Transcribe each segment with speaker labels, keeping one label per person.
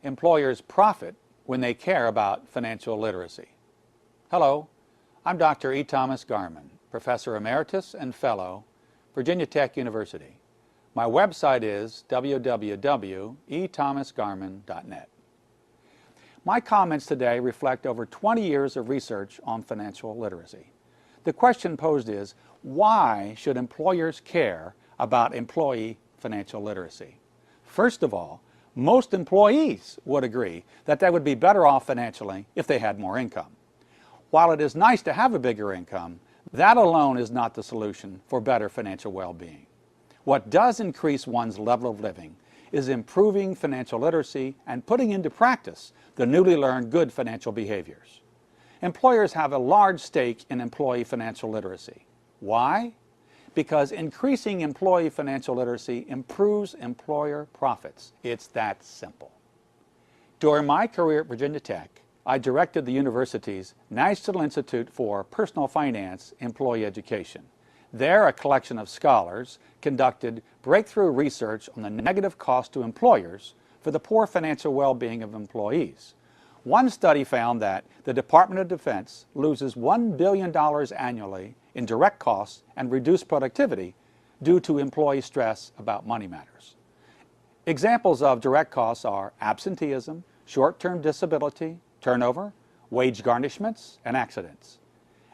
Speaker 1: employers profit when they care about financial literacy? Hello, I'm Dr. E. Thomas Garman, Professor Emeritus and Fellow, Virginia Tech University. My website is www.ethomasgarman.net. My comments today reflect over 20 years of research on financial literacy. The question posed is, why should employers care about employee financial literacy? First of all, most employees would agree that they would be better off financially if they had more income. While it is nice to have a bigger income, that alone is not the solution for better financial well-being. What does increase one's level of living is improving financial literacy and putting into practice the newly learned good financial behaviors. Employers have a large stake in employee financial literacy. Why? Because increasing employee financial literacy improves employer profits. It's that simple. During my career at Virginia Tech, I directed the university's National Institute for Personal Finance Employee Education. There, a collection of scholars conducted breakthrough research on the negative cost to employers for the poor financial well-being of employees. One study found that the Department of Defense loses $1 billion annually in direct costs and reduced productivity due to employee stress about money matters. Examples of direct costs are absenteeism, short-term disability, turnover, wage garnishments, and accidents.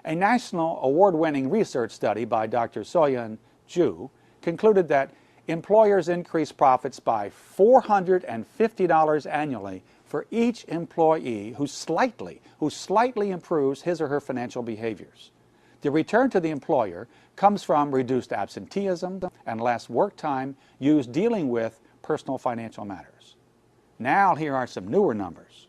Speaker 1: A national award-winning research study by Dr. Soyeon Ju concluded that employers increase profits by $450 annually for each employee who slightly improves his or her financial behaviors. The return to the employer comes from reduced absenteeism and less work time used dealing with personal financial matters. Now here are some newer numbers.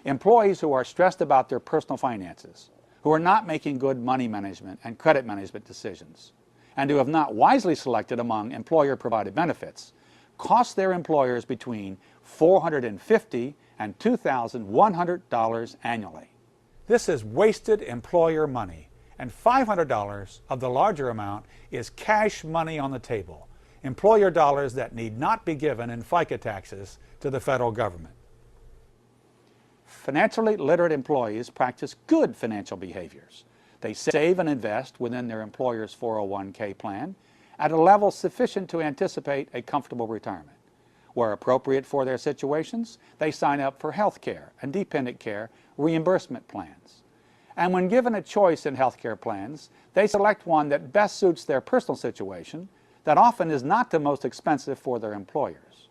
Speaker 1: Employees who are stressed about their personal finances, who are not making good money management and credit management decisions, and who have not wisely selected among employer-provided benefits, cost their employers between $450 and $2,100 annually. This is wasted employer money, and $500 of the larger amount is cash money on the table, employer dollars that need not be given in FICA taxes to the federal government. Financially literate employees practice good financial behaviors. They save and invest within their employer's 401k plan at a level sufficient to anticipate a comfortable retirement. Where appropriate for their situations, they sign up for health care and dependent care reimbursement plans. And when given a choice in health care plans, they select one that best suits their personal situation, that often is not the most expensive for their employers.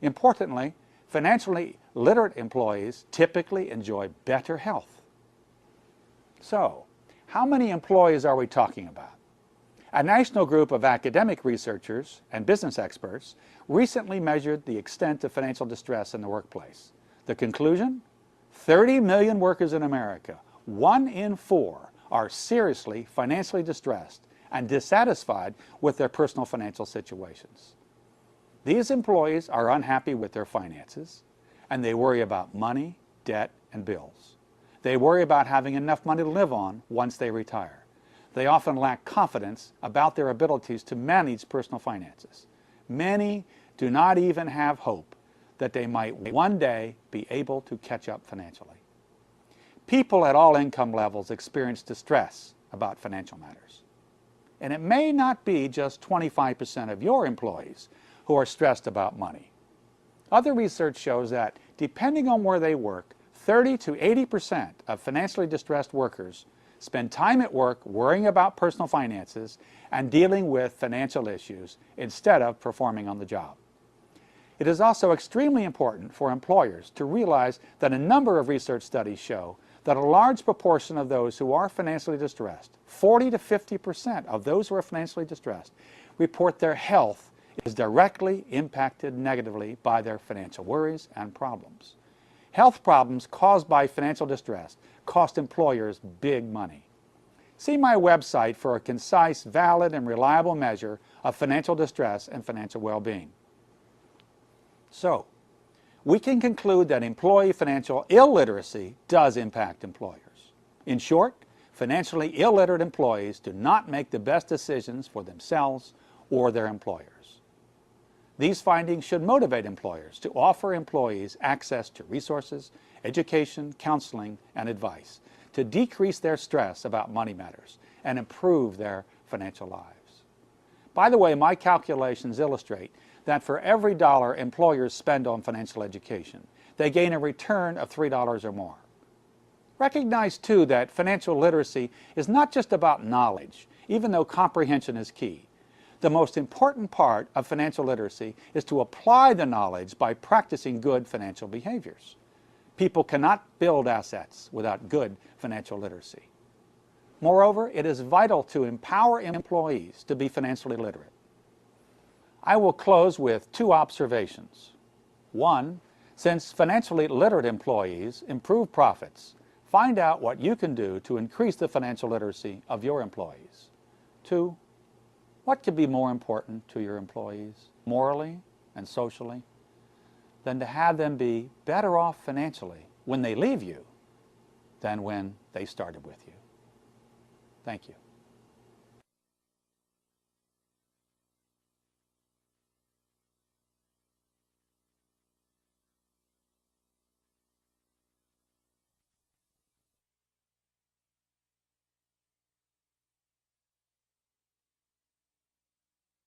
Speaker 1: Importantly, financially literate employees typically enjoy better health. So, how many employees are we talking about? A national group of academic researchers and business experts recently measured the extent of financial distress in the workplace. The conclusion? 30 million workers in America, 1 in 4, are seriously financially distressed and dissatisfied with their personal financial situations. These employees are unhappy with their finances, and they worry about money, debt, and bills. They worry about having enough money to live on once they retire. They often lack confidence about their abilities to manage personal finances. Many do not even have hope that they might one day be able to catch up financially. People at all income levels experience distress about financial matters. And it may not be just 25% of your employees who are stressed about money. Other research shows that, depending on where they work, 30 to 80% of financially distressed workers spend time at work worrying about personal finances and dealing with financial issues instead of performing on the job. It is also extremely important for employers to realize that a number of research studies show that a large proportion of those who are financially distressed, 40 to 50% of those who are financially distressed, report their health is directly impacted negatively by their financial worries and problems. Health problems caused by financial distress cost employers big money. See my website for a concise, valid, and reliable measure of financial distress and financial well-being. So, we can conclude that employee financial illiteracy does impact employers. In short, financially illiterate employees do not make the best decisions for themselves or their employers. These findings should motivate employers to offer employees access to resources, education, counseling, and advice to decrease their stress about money matters and improve their financial lives. By the way, my calculations illustrate that for every dollar employers spend on financial education, they gain a return of $3 or more. Recognize, too, that financial literacy is not just about knowledge, even though comprehension is key. The most important part of financial literacy is to apply the knowledge by practicing good financial behaviors. People cannot build assets without good financial literacy. Moreover, it is vital to empower employees to be financially literate. I will close with two observations. One, since financially literate employees improve profits, find out what you can do to increase the financial literacy of your employees. Two, what could be more important to your employees, morally and socially, than to have them be better off financially when they leave you than when they started with you? Thank you.